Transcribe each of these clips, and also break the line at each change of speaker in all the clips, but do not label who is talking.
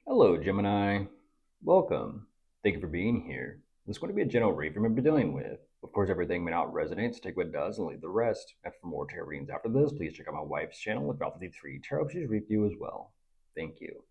Hello, Gemini. Welcome. Thank you for being here. This is going to be a general read from what you're dealing with. Of course, everything may not resonate, so take what does and leave the rest. And for more tarot readings after this, please check out my wife's channel with about 53 tarot. She's read for you as well. Thank you.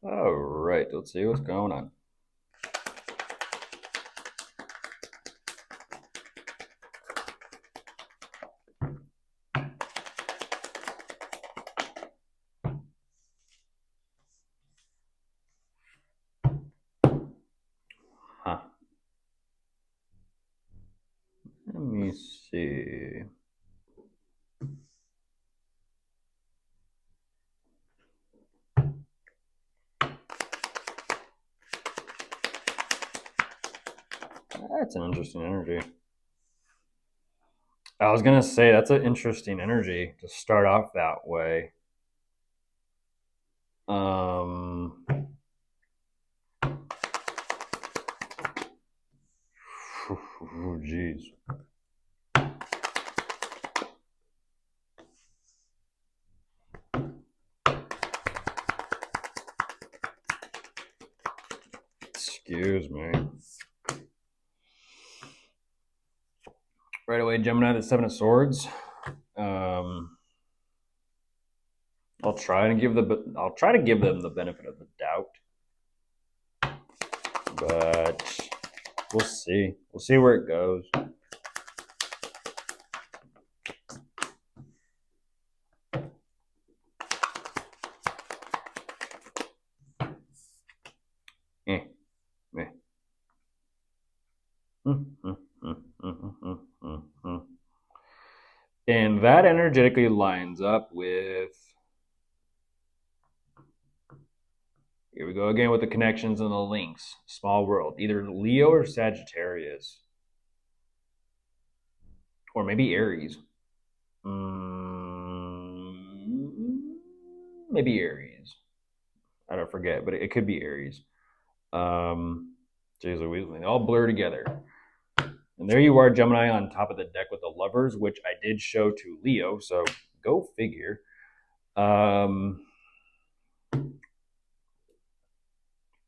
All right, let's see what's going on. Huh. Let me see. That's an interesting energy. I was going to say, that's an interesting energy to start off that way. Jeez. Excuse me. Right away, Gemini, the Seven of Swords. I'll try to give them the benefit of the doubt, but we'll see. We'll see where it goes. And that energetically lines up with, here we go again with the connections and the links. Small world, either Leo or Sagittarius. Or maybe Aries. Maybe Aries. I don't forget, but it could be Aries. Jeez Louise, they all blur together. And there you are, Gemini, on top of the deck with the Lovers, which I did show to Leo, so go figure.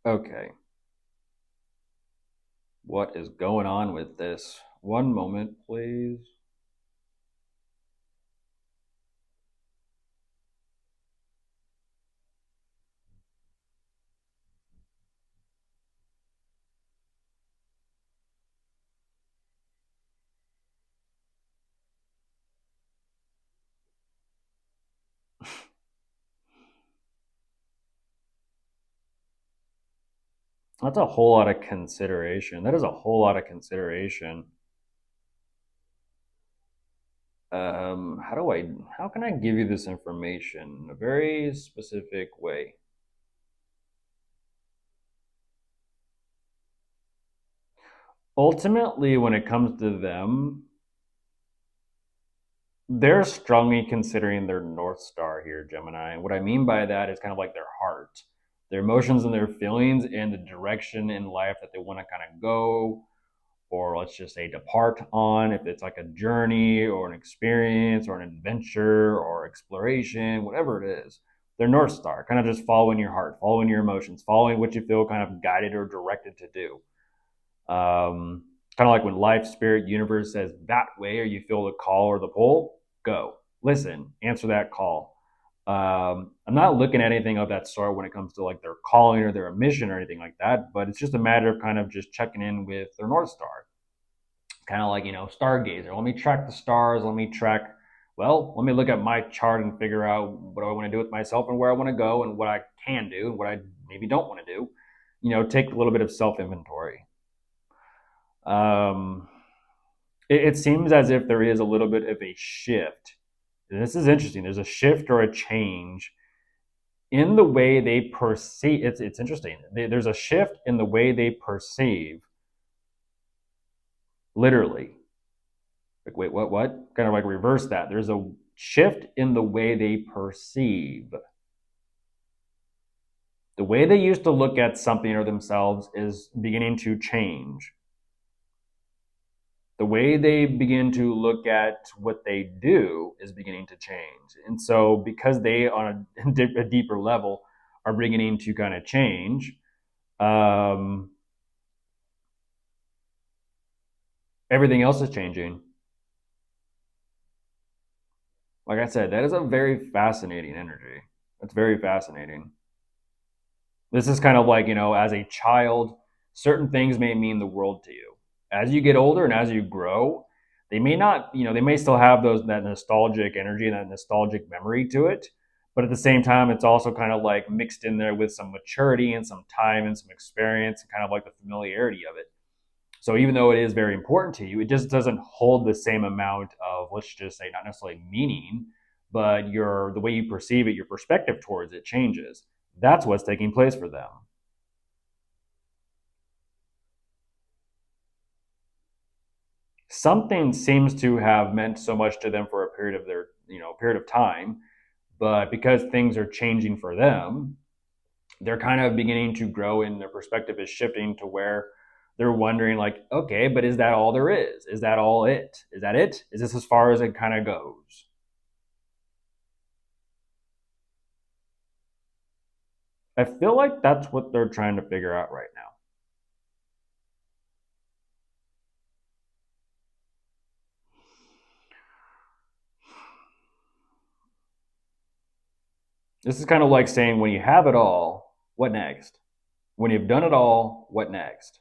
Okay. What is going on with this? One moment, please. That's a whole lot of consideration. That is a whole lot of consideration. How can I give you this information in a very specific way? Ultimately, when it comes to them, they're strongly considering their North Star here, Gemini. And what I mean by that is kind of like their heart, their emotions and their feelings, and the direction in life that they want to kind of go, or let's just say depart on, if it's like a journey or an experience or an adventure or exploration, whatever it is. Their North Star, kind of just following your heart, following your emotions, following what you feel kind of guided or directed to do. Kind of like when life, spirit, universe says that way, or you feel the call or the pull, go. Listen, answer that call. I'm not looking at anything of that sort when it comes to like their calling or their mission or anything like that, but it's just a matter of kind of just checking in with their North Star. Kind of like, stargazer. Let me track the stars. Let me look at my chart and figure out what I want to do with myself and where I want to go and what I can do and what I maybe don't want to do. Take a little bit of self inventory. It seems as if there is a little bit of a shift. And this is interesting. There's a shift or a change in the way they perceive. It's interesting. There's a shift in the way they perceive. Literally. Like, wait, what? Kind of like reverse that. There's a shift in the way they perceive. The way they used to look at something or themselves is beginning to change. The way they begin to look at what they do is beginning to change. And so, because they, on a deeper level, are beginning to kind of change, um, everything else is changing. Like I said, that is a very fascinating energy. It's very fascinating. This is kind of like, as a child, certain things may mean the world to you. As you get older and as you grow, they may not, they may still have that nostalgic energy and that nostalgic memory to it. But at the same time, it's also kind of like mixed in there with some maturity and some time and some experience and kind of like the familiarity of it. So even though it is very important to you, it just doesn't hold the same amount of, let's just say, not necessarily meaning, but the way you perceive it, your perspective towards it changes. That's what's taking place for them. Something seems to have meant so much to them for a period of time, but because things are changing for them, they're kind of beginning to grow and their perspective is shifting to where they're wondering like, okay, but is that all there is? Is that all it? Is that it? Is this as far as it kind of goes? I feel like that's what they're trying to figure out right now. This is kind of like saying, when you have it all, what next? When you've done it all, what next?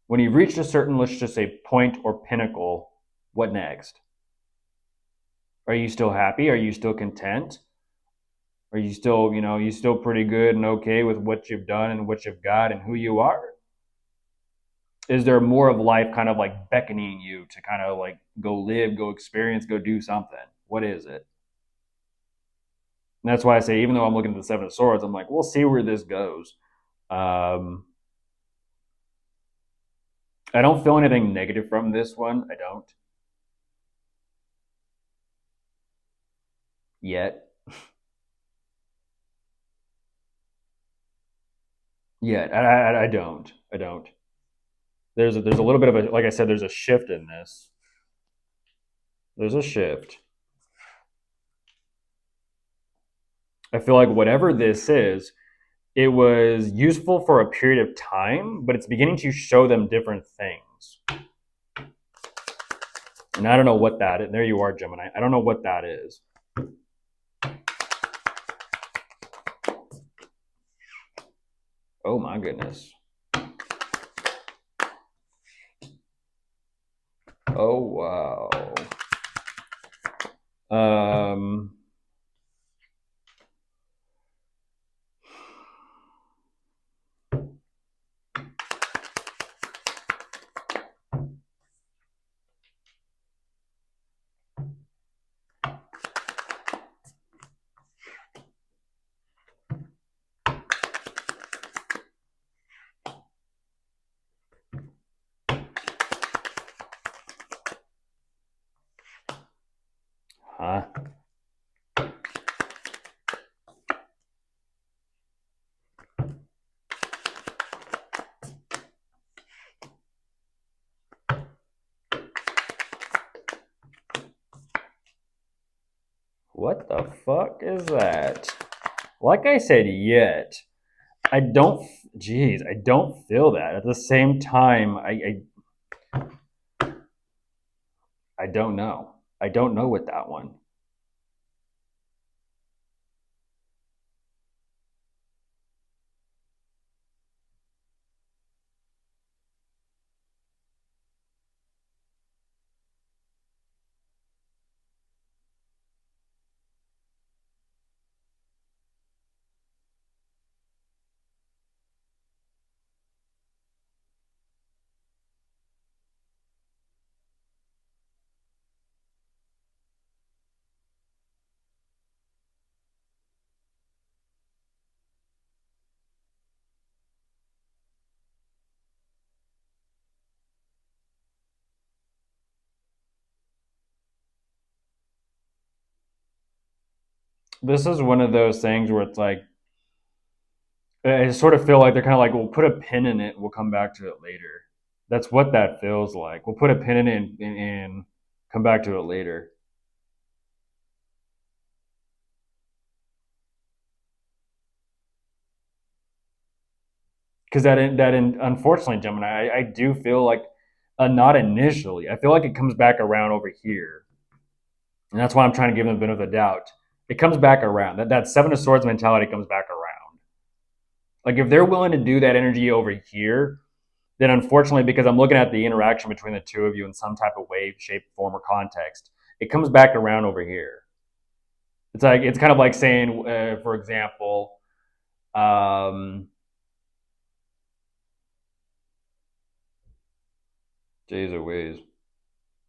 When you've reached a certain, let's just say, point or pinnacle, what next? Are you still happy? Are you still content? Are you still, you still pretty good and okay with what you've done and what you've got and who you are? Is there more of life kind of like beckoning you to kind of like go live, go experience, go do something? What is it? And that's why I say, even though I'm looking at the Seven of Swords, I'm like, we'll see where this goes. Um, I don't feel anything negative from this one. I don't yet. Yet, I don't. I don't. There's a little bit of a, like I said, there's a shift in this. There's a shift. I feel like whatever this is, it was useful for a period of time, but it's beginning to show them different things. And I don't know what that is. There you are, Gemini. I don't know what that is. Oh my goodness. Oh wow. Um huh. What the fuck is that? Like I said, yet. I don't, geez, I don't feel that. At the same time, I don't know. I don't know with that one. this is one of those things where it's like, I sort of feel like they're kind of like, we'll put a pin in it, we'll come back to it later. That's what that feels like. We'll put a pin in it and come back to it later. Because unfortunately, Gemini, I do feel like, not initially. I feel like it comes back around over here, and that's why I'm trying to give them a bit of a doubt. It comes back around. That Seven of Swords mentality comes back around. Like if they're willing to do that energy over here, then unfortunately, because I'm looking at the interaction between the two of you in some type of way, shape, form, or context, it comes back around over here. It's like it's kind of like saying, for example, um, days or ways.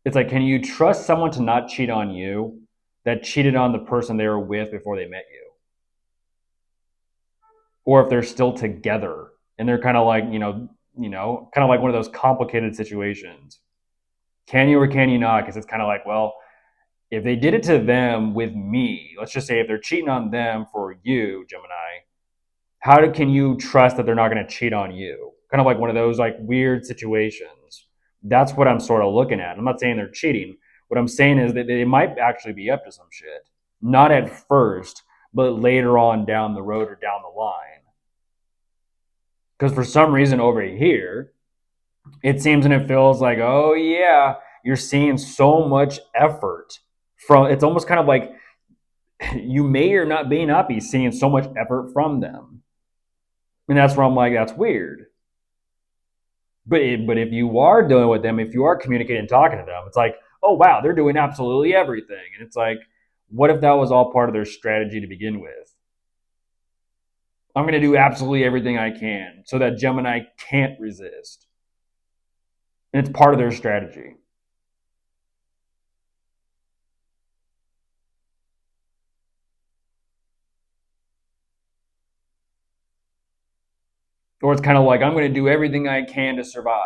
It's like, can you trust someone to not cheat on you that cheated on the person they were with before they met you, or if they're still together and they're kind of like kind of like one of those complicated situations. Can you or can you not? Because it's kind of like, well, if they did it to them with me, let's just say if they're cheating on them for you, Gemini, can you trust that they're not going to cheat on you? Kind of like one of those like weird situations. That's what I'm sort of looking at. I'm not saying they're cheating. What I'm saying is that they might actually be up to some shit. Not at first, but later on down the road or down the line. Because for some reason over here, it seems and it feels like, oh yeah, you're seeing so much effort from. It's almost kind of like you may not be seeing so much effort from them, and that's where I'm like, that's weird. But if you are dealing with them, if you are communicating and talking to them, it's like, oh wow, they're doing absolutely everything, and it's like, what if that was all part of their strategy to begin with? I'm going to do absolutely everything I can so that Gemini can't resist, and it's part of their strategy. Or it's kind of like, I'm going to do everything I can to survive.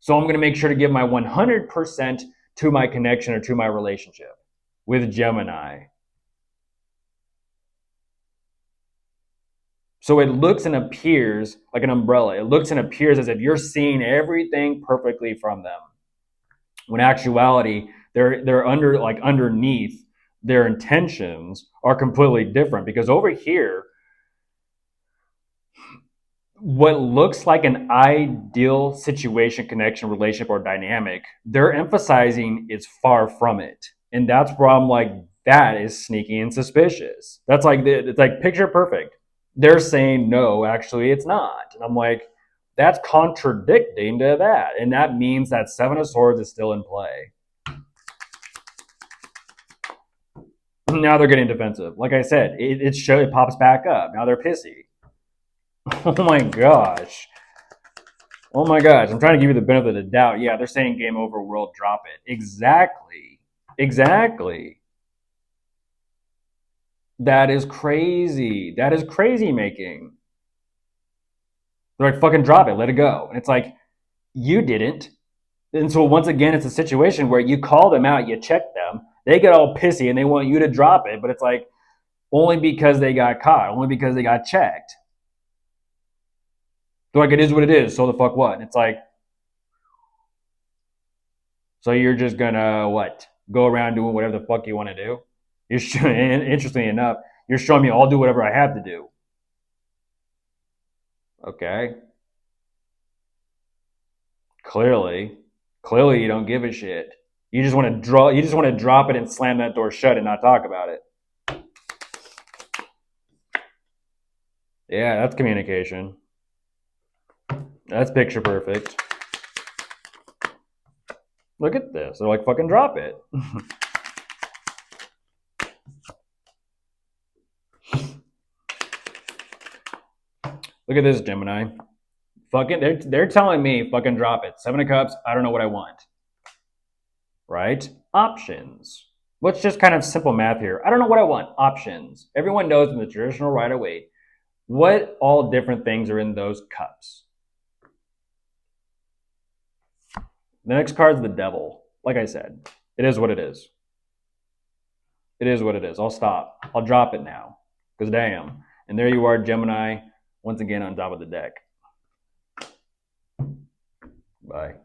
So I'm going to make sure to give my 100% to my connection or to my relationship with Gemini. So it looks and appears like an umbrella. It looks and appears as if you're seeing everything perfectly from them. When actuality, they're underneath, their intentions are completely different. Because over here, what looks like an ideal situation, connection, relationship, or dynamic, they're emphasizing is far from it. And that's where I'm like, that is sneaky and suspicious. That's like, it's like picture perfect. They're saying, no, actually, it's not. And I'm like, that's contradicting to that. And that means that Seven of Swords is still in play. Now they're getting defensive. Like I said, it pops back up. Now they're pissy. Oh my gosh. Oh my gosh, I'm trying to give you the benefit of the doubt. Yeah, they're saying game over, world, drop it. Exactly. Exactly. That is crazy. That is crazy making. They're like, fucking drop it, let it go. And it's like, you didn't. And so once again, it's a situation where you call them out, you check them, they get all pissy and they want you to drop it, but it's like only because they got caught, only because they got checked. They're like, it is what it is, so the fuck what? And it's like, so you're just gonna what? Go around doing whatever the fuck you want to do? You're interestingly enough, you're showing me I'll do whatever I have to do. Okay, clearly, clearly you don't give a shit. You just want to draw. You just want to drop it and slam that door shut and not talk about it. Yeah, that's communication. That's picture perfect. Look at this. They're like, fucking drop it. Look at this, Gemini. Fucking, they're telling me fucking drop it. Seven of Cups. I don't know what I want. Right? Options. Let's just kind of simple math here. I don't know what I want. Options. Everyone knows in the traditional Rider Waite what all different things are in those cups. The next card is the Devil. Like I said, it is what it is. It is what it is. I'll stop. I'll drop it now. Because damn. And there you are, Gemini, once again on top of the deck. Bye.